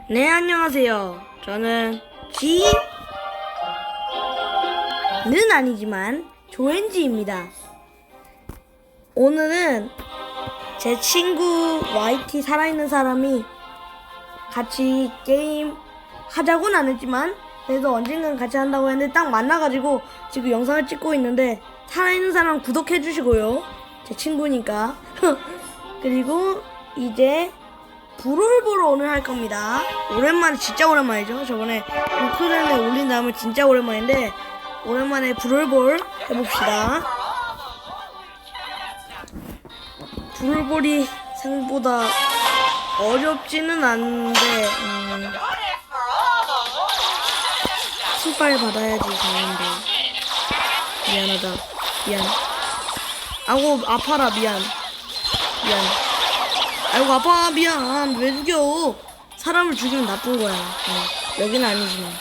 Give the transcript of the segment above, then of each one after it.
네, 안녕하세요. 저는 G는 아니지만 조엔지입니다. 오늘은 제 친구 YT 살아있는 사람이 같이 게임 하자고는 안 했지만 그래도 언젠간 같이 한다고 했는데 딱 만나가지고 지금 영상을 찍고 있는데 살아있는 사람 구독해주시고요. 제 친구니까. 그리고 이제 브롤 보러 오늘 할 겁니다. 오랜만에, 진짜 오랜만이죠. 저번에 우크렐레 올린 다음에 진짜 오랜만인데 오랜만에 브롤볼 해봅시다. 브롤볼이 생각보다 어렵지는 않은데 신발 받아야지 되는데 미안하다. 미안. 아이고 아파라. 미안. 아이고 아파. 미안. 왜 죽여? 사람을 죽이면 나쁜 거야. 여기는 아니지만.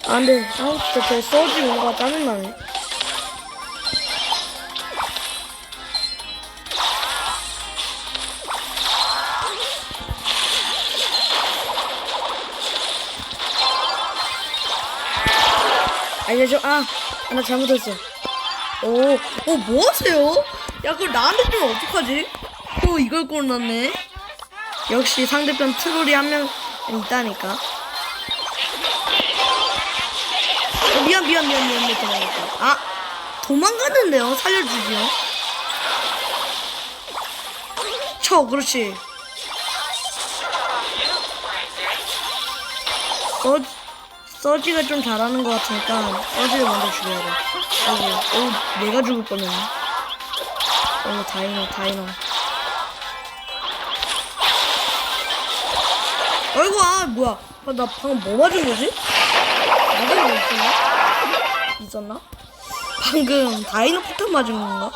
아 근데 진짜 쟤 써지 뭔가 짜증나네. 알려줘. 나 잘못했어. 뭐 하세요? 야, 그걸 나한테 좀 어떡하지? 이걸 꼴났네. 역시 상대편 트롤이 한 명 있다니까. 미안. 도망갔는데요? 살려주지요. 그렇지. 서지가 좀 잘하는 것 같으니까 서지를 먼저 죽여야 돼. 내가 죽을 뻔했네. 다이노. 아이고, 뭐야. 나 방금 뭐 맞은 거지? 맞은 거 있었나? 방금 다이노 폭탄 맞은 건가?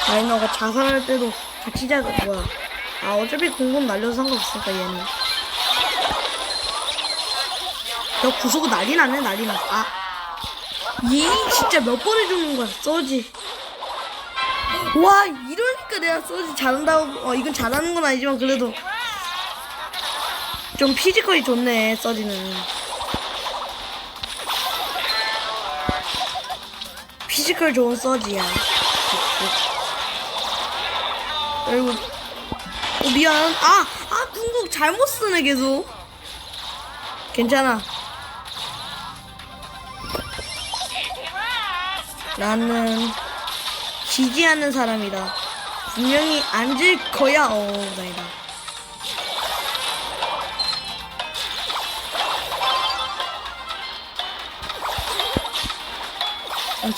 다이노가 자살할 때도 같이 뭐야. 어차피 공공 날려서 상관없으니까 얘는. 너 구속은 난리 나. 얘 진짜 몇 번을 죽는 거야, 서지. 와, 이러니까 내가 서지 잘한다고. 이건 잘하는 건 아니지만 그래도 좀 피지컬이 좋네, 서지는. 피지컬 좋은 서지야. 그리고 미안. 궁극 잘못 쓰네 계속. 괜찮아. 나는 지지 않는 사람이다. 분명히 앉을 거야. 다행이다.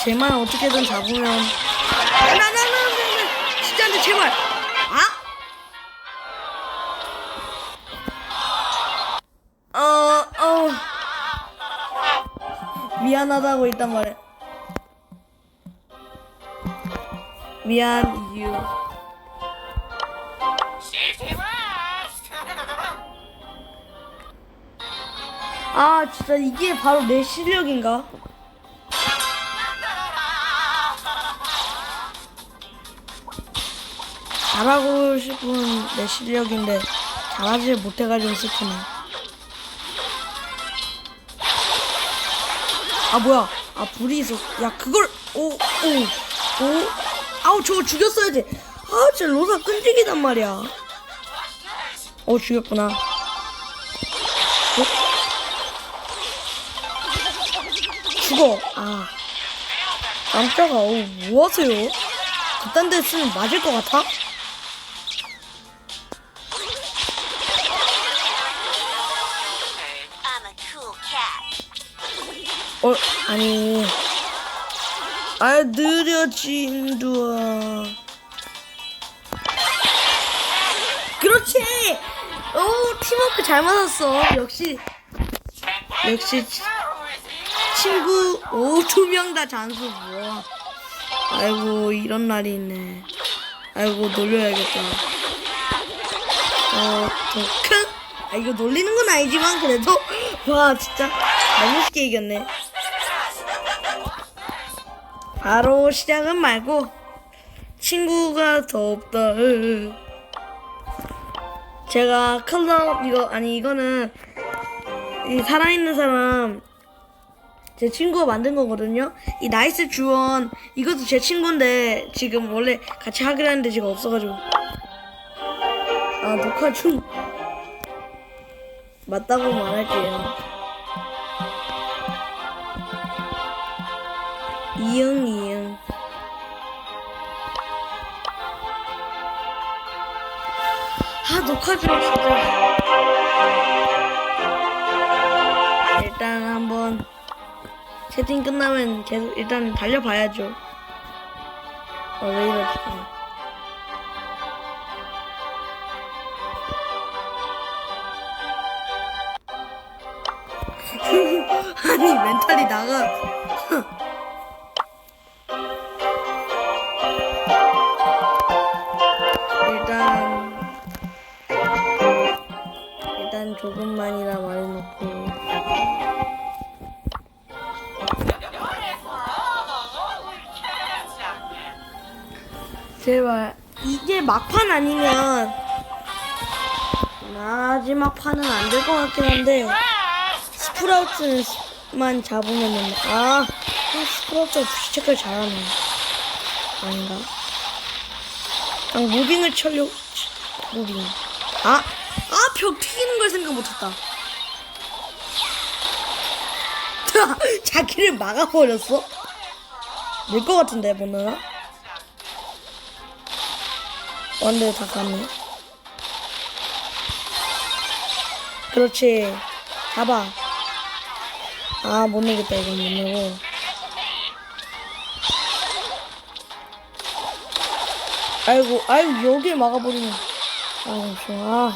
쟤만 어떻게든 잡으면. 나 진짜 안돼. 제발. 미안하다고 일단 말해. 미안, you. 진짜 이게 바로 내 실력인가? 잘하고 싶은 내 실력인데 잘하지 못해가지고 슬프네. 뭐야. 불이 있어. 야, 그걸. 저거 죽였어야지. 진짜 로사 끈질기단 말이야. 죽였구나. 죽어. 깜짝아. 뭐 하세요? 그딴 데 쓰면 맞을 것 같아? 아니. 느려 진두아. 그렇지. 팀워크 잘 맞았어. 역시 친구. 2명 다 잔수. 뭐야. 아이고, 이런 날이 있네. 아이고, 놀려야겠다. 이거 놀리는 건 아니지만 그래도 와 진짜 너무 쉽게 이겼네. 바로 시작은 말고 친구가 더 없다. 제가 클럽 이거는 이 살아있는 사람 제 친구가 만든 거거든요. 이 나이스 주원 이것도 제 친구인데 지금 원래 같이 하기로 했는데 지금 없어가지고 녹화 중 맞다고 말할게요. 이응 녹화 중 진짜. 일단 한번 채팅 끝나면 계속 일단 달려봐야죠. 왜 이러지? 아니 멘탈이 나가. 일단 조금만이나 말해놓고. 제발 이게 막판 아니면 마지막 판은 안 될 것 같긴 한데 스프라우트만 잡으면은 스프라우트가 부시체크를 잘하네. 아닌가? 무빙을 쳐려. 무빙. 벽 튀기는 걸 생각 못했다. 자기를 막아버렸어? 낼 것 같은데 보느라. 근데 다 갔네. 그렇지. 잡아. 못 내겠다. 이건 못 내고. 아이고 여길 막아버리네. 좋아.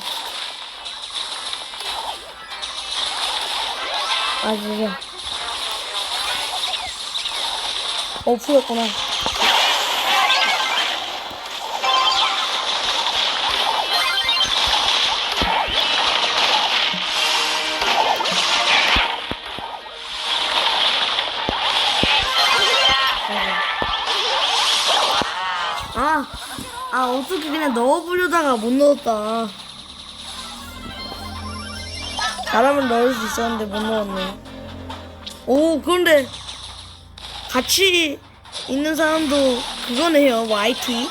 진짜. 풀렸구나. 어떻게 그냥 넣어보려다가 못 넣었다. 잘하면 넣을 수 있었는데 못 넣었네. 그런데 같이 있는 사람도 그거네요. YT.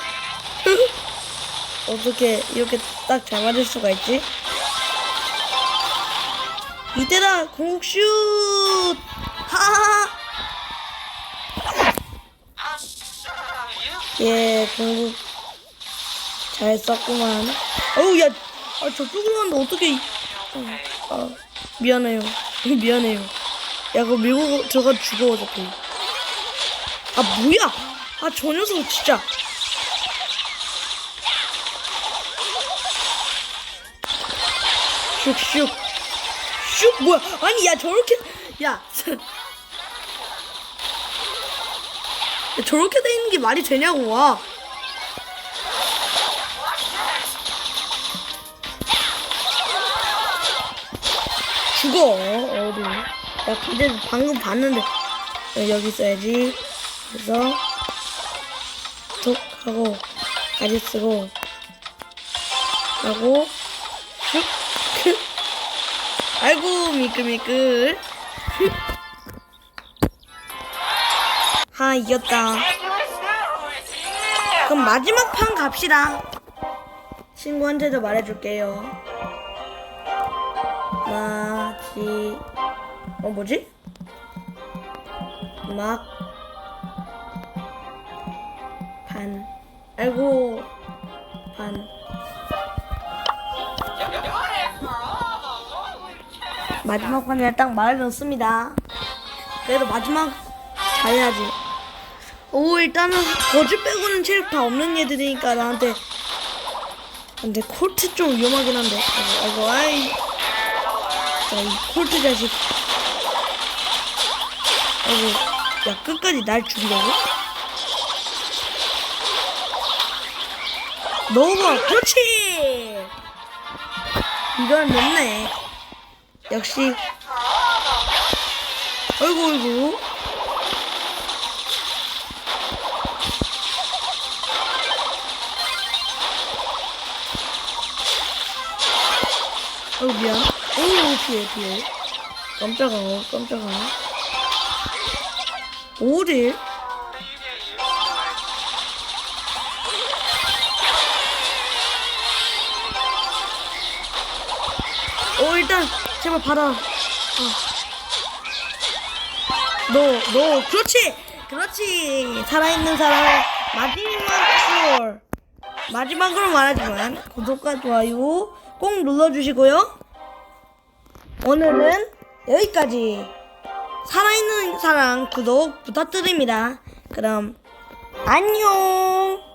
어떻게 이렇게 딱 잘 맞을 수가 있지? 이때다. 궁극 슛. 하하하. 예, 궁극 잘 썼구만. 야, 저쪽으로 갔는데 어떻게? 미안해요. 미안해요. 야, 그거 밀고 들어가 죽어 어차피. 뭐야? 저 녀석 진짜. 슉 뭐야? 아니 야 저렇게 저렇게 돼 있는 게 말이 되냐고. 와. 죽어. 어디? 근데 방금 봤는데 여기 있어야지. 그래서 톡 하고 가지 쓰고 하고 슉. 아이고 미끌미끌. 이겼다. 그럼 마지막 판 갑시다. 친구한테도 말해줄게요. 뭐지? 판. 아이고 판. 마지막 판에 딱 말해줬습니다. 그래도 마지막 잘해야지. 일단은 거즈 빼고는 체력 다 없는 애들이니까 나한테. 근데 콜트 좀 위험하긴 한데. 이 콜트 자식. 야 끝까지 날 죽이려고? 넣어봐. 그렇지. 이건 넣네. 역시. 아이고 미안. 오, 피해. 깜짝아. 뭐지? 일단 제발 받아. 너 그렇지. 살아있는 사람 마지막으로 말하지만 구독과 좋아요 꼭 눌러주시고요. 오늘은 여기까지. 살아있는 사람 구독 부탁드립니다. 그럼 안녕.